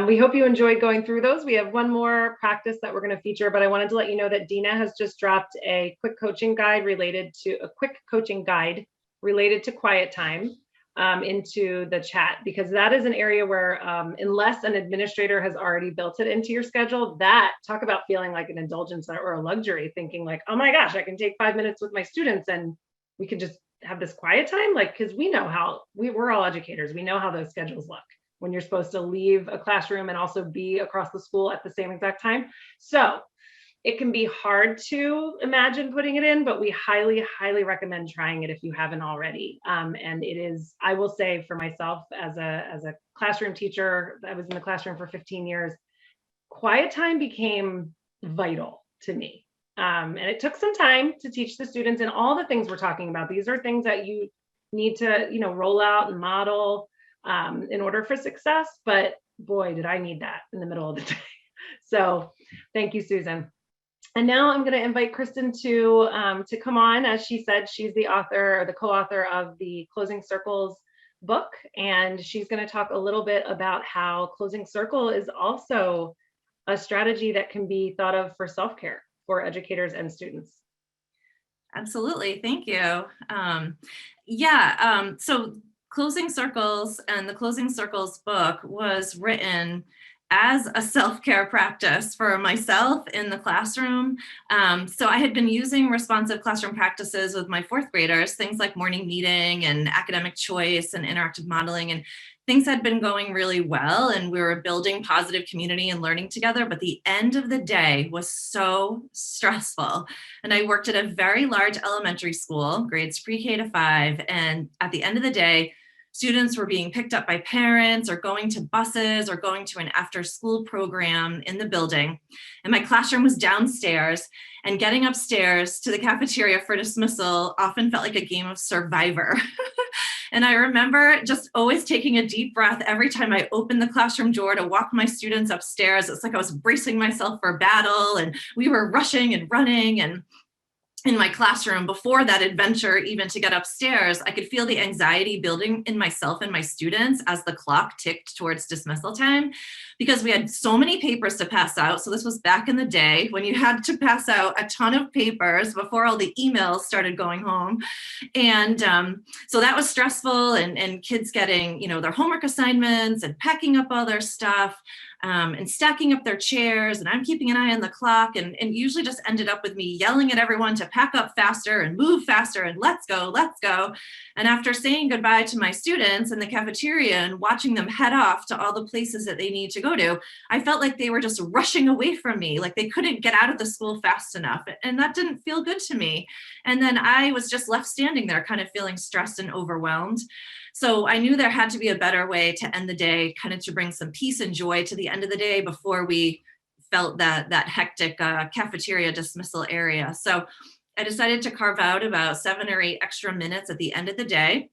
We hope you enjoyed going through those. We have one more practice that we're going to feature, but I wanted to let you know that Dina has just dropped a quick coaching guide related to quiet time into the chat, because that is an area where unless an administrator has already built it into your schedule, that talk about feeling like an indulgence or a luxury, thinking like, oh my gosh, I can take 5 minutes with my students and we can just have this quiet time. Like, because we know how we're all educators. We know how those schedules look when you're supposed to leave a classroom and also be across the school at the same exact time. So it can be hard to imagine putting it in, but we highly, highly recommend trying it if you haven't already. And it is, I will say for myself as a classroom teacher, I was in the classroom for 15 years, quiet time became vital to me. And it took some time to teach the students, and all the things we're talking about. These are things that you need to, roll out and model in order for success. But boy, did I need that in the middle of the day. So thank you, Susan. And now I'm going to invite Kristen to come on. As she said, she's the author or the co-author of the Closing Circles book, and she's going to talk a little bit about how closing circle is also a strategy that can be thought of for self-care for educators and students. Absolutely, thank you. So Closing Circles and the Closing Circles book was written as a self-care practice for myself in the classroom. So I had been using responsive classroom practices with my fourth graders, things like morning meeting and academic choice and interactive modeling, and things had been going really well, and we were building positive community and learning together, but the end of the day was so stressful. And I worked at a very large elementary school, grades pre-K to 5, and at the end of the day, students were being picked up by parents or going to buses or going to an after-school program in the building. And my classroom was downstairs, and getting upstairs to the cafeteria for dismissal often felt like a game of Survivor. And I remember just always taking a deep breath every time I opened the classroom door to walk my students upstairs. It's like I was bracing myself for battle, and we were rushing and running. And in my classroom, before that adventure, even to get upstairs, I could feel the anxiety building in myself and my students as the clock ticked towards dismissal time, because we had so many papers to pass out. So this was back in the day when you had to pass out a ton of papers before all the emails started going home. And so that was stressful, and kids getting, their homework assignments and packing up all their stuff. And stacking up their chairs, and I'm keeping an eye on the clock, and usually just ended up with me yelling at everyone to pack up faster and move faster and let's go, let's go. And after saying goodbye to my students in the cafeteria and watching them head off to all the places that they need to go to, I felt like they were just rushing away from me, like they couldn't get out of the school fast enough. And that didn't feel good to me. And then I was just left standing there kind of feeling stressed and overwhelmed. So I knew there had to be a better way to end the day, kind of to bring some peace and joy to the end of the day before we felt that hectic cafeteria dismissal area. So I decided to carve out about 7 or 8 extra minutes at the end of the day.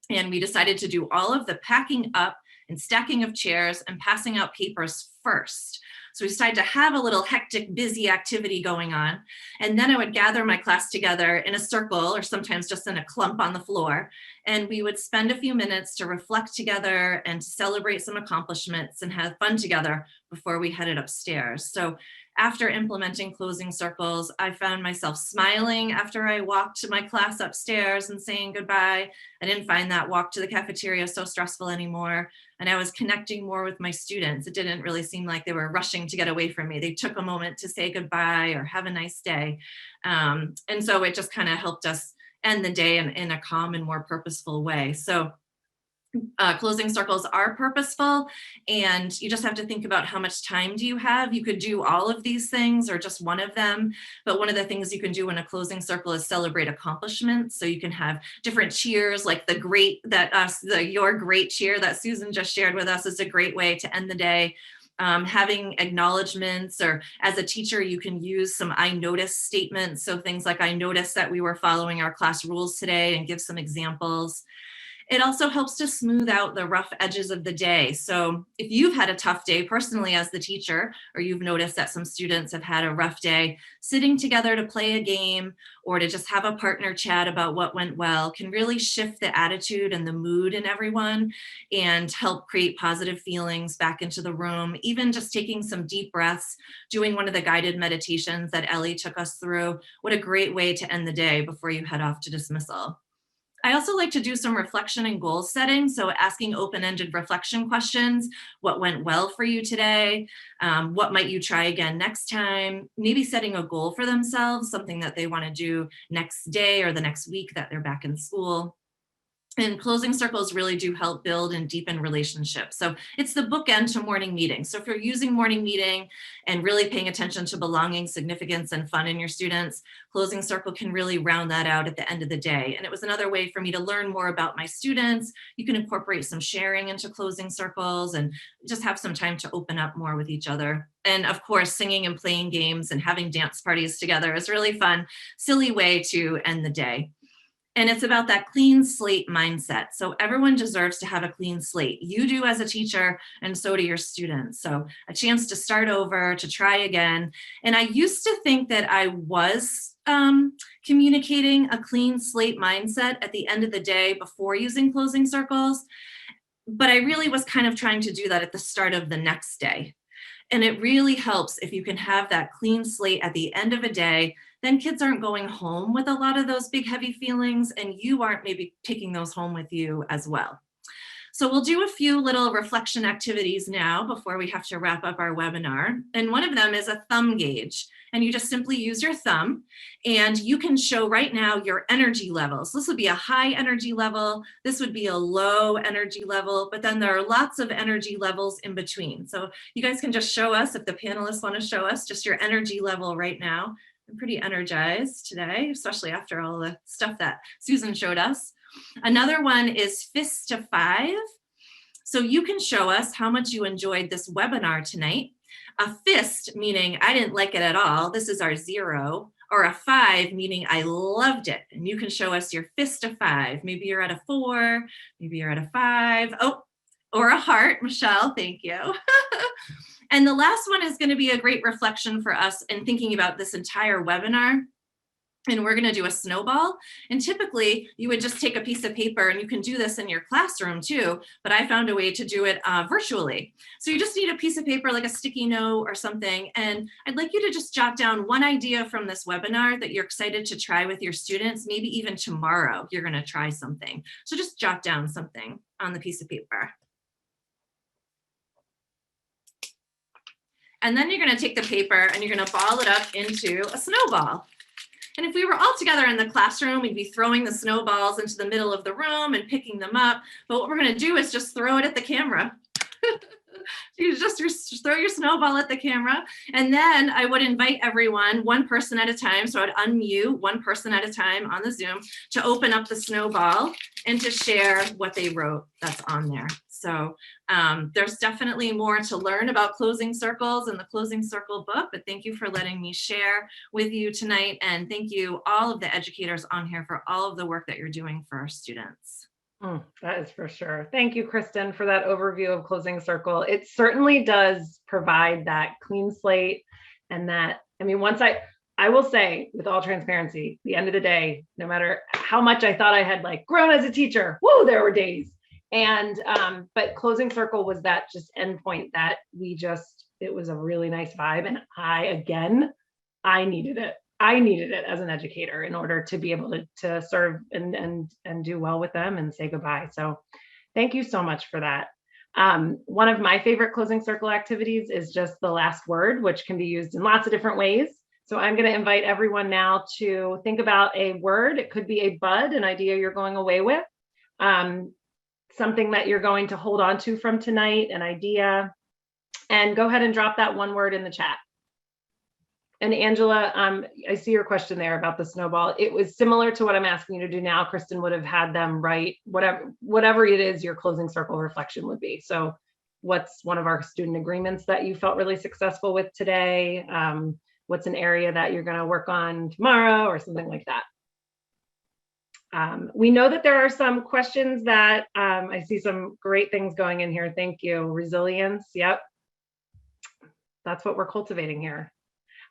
And we decided to do all of the packing up and stacking of chairs and passing out papers first. So we decided to have a little hectic, busy activity going on. And then I would gather my class together in a circle, or sometimes just in a clump on the floor. And we would spend a few minutes to reflect together and to celebrate some accomplishments and have fun together before we headed upstairs. So after implementing closing circles, I found myself smiling after I walked to my class upstairs and saying goodbye. I didn't find that walk to the cafeteria so stressful anymore. And I was connecting more with my students. It didn't really seem like they were rushing to get away from me. They took a moment to say goodbye or have a nice day. And so it just kind of helped us end the day in a calm and more purposeful way. So closing circles are purposeful, and you just have to think about how much time do you have. You could do all of these things or just one of them, but one of the things you can do in a closing circle is celebrate accomplishments. So you can have different cheers, like your great cheer that Susan just shared with us is a great way to end the day. Having acknowledgements, or as a teacher, you can use some I noticed statements. So things like, I noticed that we were following our class rules today, and give some examples. It also helps to smooth out the rough edges of the day. So if you've had a tough day personally as the teacher, or you've noticed that some students have had a rough day, sitting together to play a game or to just have a partner chat about what went well can really shift the attitude and the mood in everyone and help create positive feelings back into the room. Even just taking some deep breaths, doing one of the guided meditations that Ellie took us through. What a great way to end the day before you head off to dismissal. I also like to do some reflection and goal setting. So asking open-ended reflection questions. What went well for you today? What might you try again next time? Maybe setting a goal for themselves, something that they want to do next day or the next week that they're back in school. And closing circles really do help build and deepen relationships. So it's the bookend to morning meeting. So if you're using morning meeting and really paying attention to belonging, significance, and fun in your students, closing circle can really round that out at the end of the day. And it was another way for me to learn more about my students. You can incorporate some sharing into closing circles and just have some time to open up more with each other. And of course, singing and playing games and having dance parties together is a really fun, silly way to end the day. And it's about that clean slate mindset. So everyone deserves to have a clean slate. You do as a teacher, and so do your students. So a chance to start over, to try again. And I used to think that I was communicating a clean slate mindset at the end of the day before using closing circles. But I really was kind of trying to do that at the start of the next day. And it really helps if you can have that clean slate at the end of a day. Then kids aren't going home with a lot of those big, heavy feelings, and you aren't maybe taking those home with you as well. So we'll do a few little reflection activities now before we have to wrap up our webinar. And one of them is a thumb gauge. And you just simply use your thumb, and you can show right now your energy levels. This would be a high energy level. This would be a low energy level, but then there are lots of energy levels in between. So you guys can just show us, if the panelists want to show us, just your energy level right now. I'm pretty energized today, especially after all the stuff that Susan showed us. Another one is fist to 5. So you can show us how much you enjoyed this webinar tonight. A fist, meaning I didn't like it at all. This is our 0. Or a 5, meaning I loved it. And you can show us your fist to 5. Maybe you're at a 4, maybe you're at a 5. Oh, or a heart, Michelle, thank you. And the last one is going to be a great reflection for us in thinking about this entire webinar. And we're going to do a snowball. And typically you would just take a piece of paper, and you can do this in your classroom too, but I found a way to do it virtually. So you just need a piece of paper, like a sticky note or something. And I'd like you to just jot down one idea from this webinar that you're excited to try with your students. Maybe even tomorrow you're going to try something. So just jot down something on the piece of paper. And then you're going to take the paper and you're going to ball it up into a snowball. And if we were all together in the classroom, we'd be throwing the snowballs into the middle of the room and picking them up. But what we're going to do is just throw it at the camera. You just throw your snowball at the camera. And then I would invite everyone, one person at a time. So I'd unmute one person at a time on the Zoom to open up the snowball and to share what they wrote that's on there. So there's definitely more to learn about closing circles in the Closing Circle book, but thank you for letting me share with you tonight. And thank you all of the educators on here for all of the work that you're doing for our students. That is for sure. Thank you, Kristen, for that overview of Closing Circle. It certainly does provide that clean slate, and that, I mean, I will say with all transparency, the end of the day, no matter how much I thought I had like grown as a teacher, whoa, there were days. And, but Closing Circle was that just endpoint that we just a really nice vibe. And I needed it. I needed it as an educator in order to be able to serve and do well with them and say goodbye. So thank you so much for that. One of my favorite closing circle activities is just the last word, which can be used in lots of different ways. So I'm going to invite everyone now to think about a word. It could be a bud, an idea you're going away with, something that you're going to hold on to from tonight, an idea, and go ahead and drop that one word in the chat. And Angela, I see your question there about the snowball. It was similar to what I'm asking you to do now. Kristen would have had them write whatever it is your closing circle reflection would be. So what's one of our student agreements that you felt really successful with today? What's an area that you're going to work on tomorrow or something like that? We know that there are some questions that I see some great things going in here. Thank you. Resilience. Yep. That's what we're cultivating here.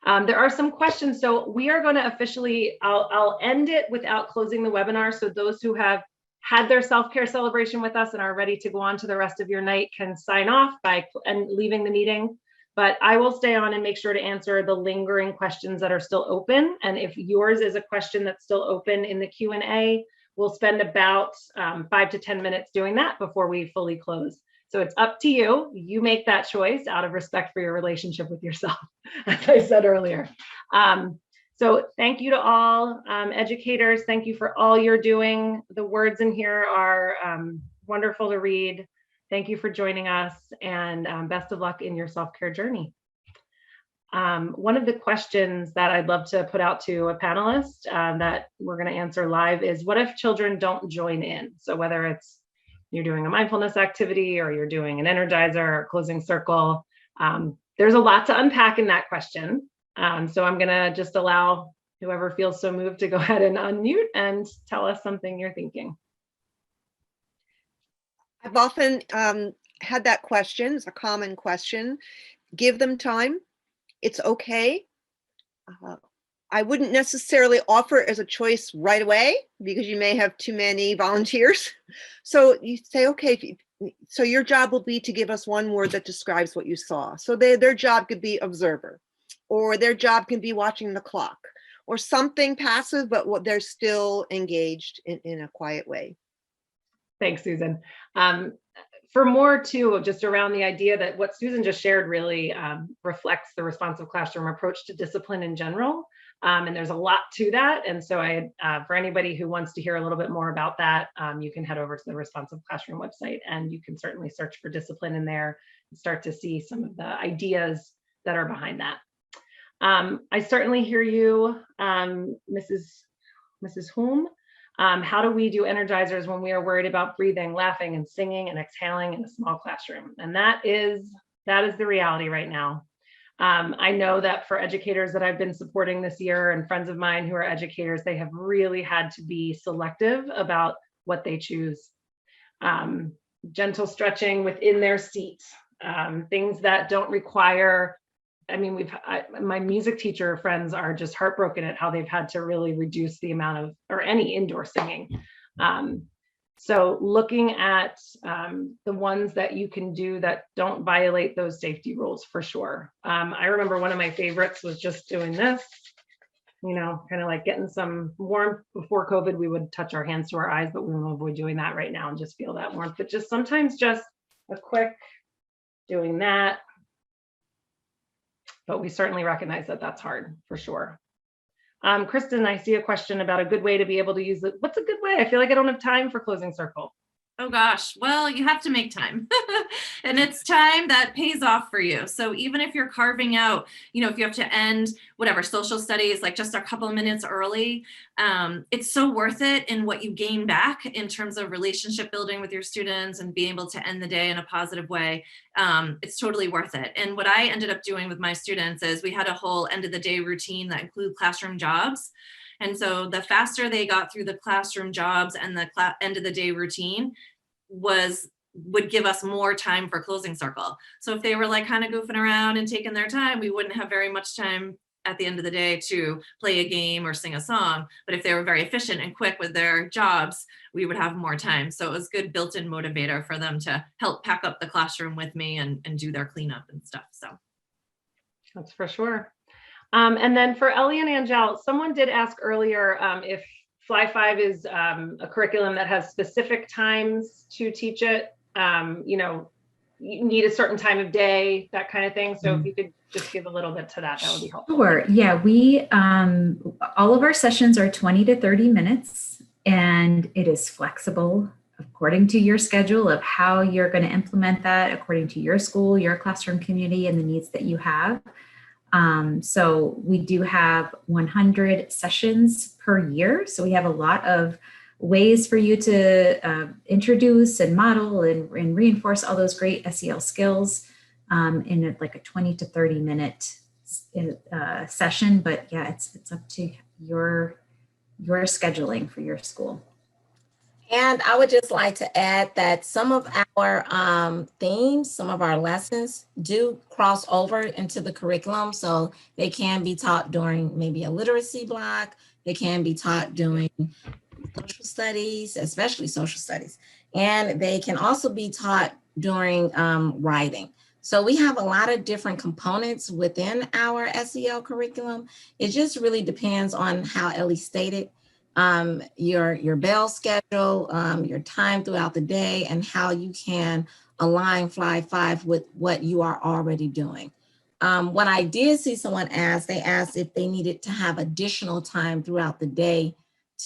There are some questions. So we are going to officially, I'll end it without closing the webinar. So those who have had their self-care celebration with us and are ready to go on to the rest of your night can sign off by leaving the meeting. But I will stay on and make sure to answer the lingering questions that are still open. And if yours is a question that's still open in the Q&A, we'll spend about 5 to 10 minutes doing that before we fully close. So it's up to you. You make that choice out of respect for your relationship with yourself, as I said earlier. So thank you to all educators. Thank you for all you're doing. The words in here are wonderful to read. Thank you for joining us, and best of luck in your self-care journey. One of the questions that I'd love to put out to a panelist that we're going to answer live is, what if children don't join in? So whether it's you're doing a mindfulness activity or you're doing an energizer or closing circle, there's a lot to unpack in that question. So I'm going to just allow whoever feels so moved to go ahead and unmute and tell us something you're thinking. I've often had that question. It's a common question. Give them time. It's okay. I wouldn't necessarily offer it as a choice right away because you may have too many volunteers. So you say, okay, so your job will be to give us one word that describes what you saw. So their job could be observer, or their job can be watching the clock, or something passive, but what they're still engaged in a quiet way. Thanks, Susan. For more too, just around the idea that what Susan just shared really reflects the responsive classroom approach to discipline in general. And there's a lot to that. And so for anybody who wants to hear a little bit more about that, you can head over to the Responsive Classroom website, and you can certainly search for discipline in there and start to see some of the ideas that are behind that. I certainly hear you, Mrs. Hulme. How do we do energizers when we are worried about breathing, laughing, and singing and exhaling in a small classroom? And that is the reality right now. I know that for educators that I've been supporting this year and friends of mine who are educators, they have really had to be selective about what they choose. Gentle stretching within their seats, things that don't require, I mean, my music teacher friends are just heartbroken at how they've had to really reduce the amount of, or any indoor singing. So looking at the ones that you can do that don't violate those safety rules for sure. I remember one of my favorites was just doing this, kind of like getting some warmth. Before COVID, we would touch our hands to our eyes, but we will avoid doing that right now and just feel that warmth. But just sometimes just a quick doing that. But we certainly recognize that that's hard for sure. Kristen, I see a question about a good way to be able to use it. What's a good way? I feel like I don't have time for closing circle. Oh gosh, well, you have to make time and it's time that pays off for you. So even if you're carving out, if you have to end whatever social studies, like just a couple of minutes early, it's so worth it in what you gain back in terms of relationship building with your students and being able to end the day in a positive way. It's totally worth it. And what I ended up doing with my students is we had a whole end of the day routine that include classroom jobs. And so the faster they got through the classroom jobs and the end of the day routine would give us more time for closing circle. So if they were like kind of goofing around and taking their time, we wouldn't have very much time at the end of the day to play a game or sing a song. But if they were very efficient and quick with their jobs, we would have more time. So it was good built-in motivator for them to help pack up the classroom with me and do their cleanup and stuff. So That's for sure. And then for Ellie and Angel, someone did ask earlier if Fly 5 is a curriculum that has specific times to teach it. You need a certain time of day, that kind of thing. So if you could just give a little bit to that, that would be helpful. Sure. Yeah, we all of our sessions are 20 to 30 minutes, and it is flexible according to your schedule of how you're going to implement that, according to your school, your classroom community, and the needs that you have. So we do have 100 sessions per year. So we have a lot of ways for you to introduce and model and reinforce all those great SEL skills in like a 20 to 30 minute session. But yeah, it's up to your scheduling for your school. And I would just like to add that some of our themes, some of our lessons do cross over into the curriculum. So they can be taught during maybe a literacy block. They can be taught during social studies, especially social studies. And they can also be taught during writing. So we have a lot of different components within our SEL curriculum. It just really depends on how Ellie stated. Your bell schedule, your time throughout the day, and how you can align Fly 5 with what you are already doing. What I did see someone ask, they asked if they needed to have additional time throughout the day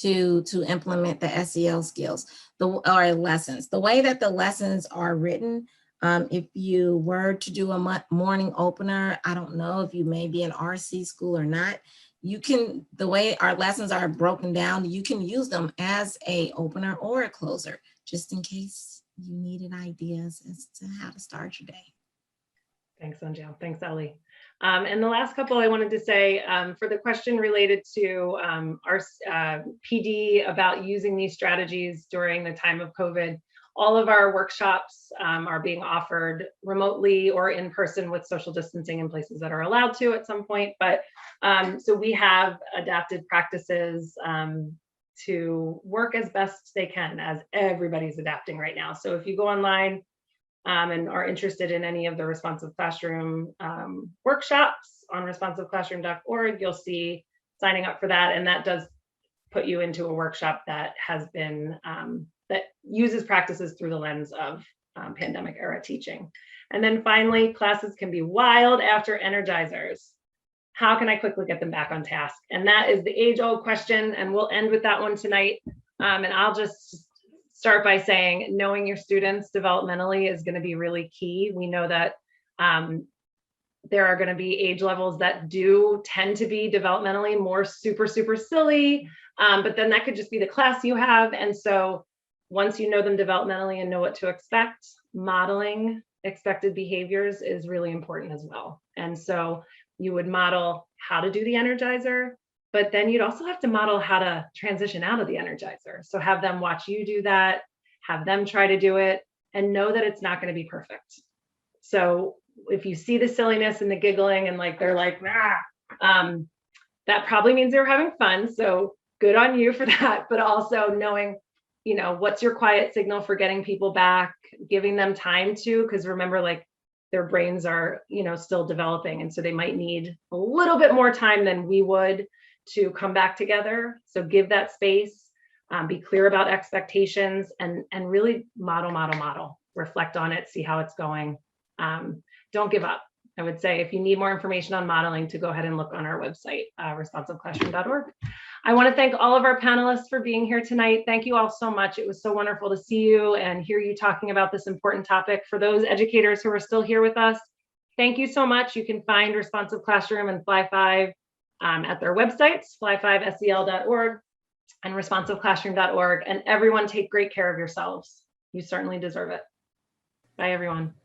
to implement the SEL skills or lessons. The way that the lessons are written, if you were to do a morning opener, I don't know if you may be an RC school or not, you can, the way our lessons are broken down, you can use them as a opener or a closer, just in case you needed ideas as to how to start your day. Thanks, Angel. Thanks, Ellie. And the last couple I wanted to say, for the question related to our PD about using these strategies during the time of COVID, all of our workshops are being offered remotely or in person with social distancing in places that are allowed to at some point. But so we have adapted practices to work as best they can, as everybody's adapting right now. So if you go online and are interested in any of the responsive classroom workshops on responsiveclassroom.org, you'll see signing up for that. And that does put you into a workshop that has been that uses practices through the lens of pandemic era teaching. And then finally, classes can be wild after Energizers. How can I quickly get them back on task? And that is the age-old question, and we'll end with that one tonight. And I'll just start by saying knowing your students developmentally is going to be really key. We know that there are going to be age levels that do tend to be developmentally more super silly, but then that could just be the class you have. And so once you know them developmentally and know what to expect, modeling expected behaviors is really important as well. And so you would model how to do the Energizer, but then you'd also have to model how to transition out of the Energizer. So have them watch you do that, have them try to do it, and know that it's not going to be perfect. So if you see the silliness and the giggling and like they're like, that probably means they're having fun. So good on you for that, but also knowing, you know, what's your quiet signal for getting people back, giving them time to, because remember, like their brains are, you know, still developing. And so they might need a little bit more time than we would to come back together. So give that space, be clear about expectations, and really model, reflect on it, see how it's going. Don't give up. I would say if you need more information on modeling, to go ahead and look on our website, responsiveclassroom.org. I want to thank all of our panelists for being here tonight. Thank you all so much. It was so wonderful to see you and hear you talking about this important topic. For those educators who are still here with us, thank you so much. You can find Responsive Classroom and Fly 5 at their websites, fly5sel.org and responsiveclassroom.org. And everyone, take great care of yourselves. You certainly deserve it. Bye, everyone.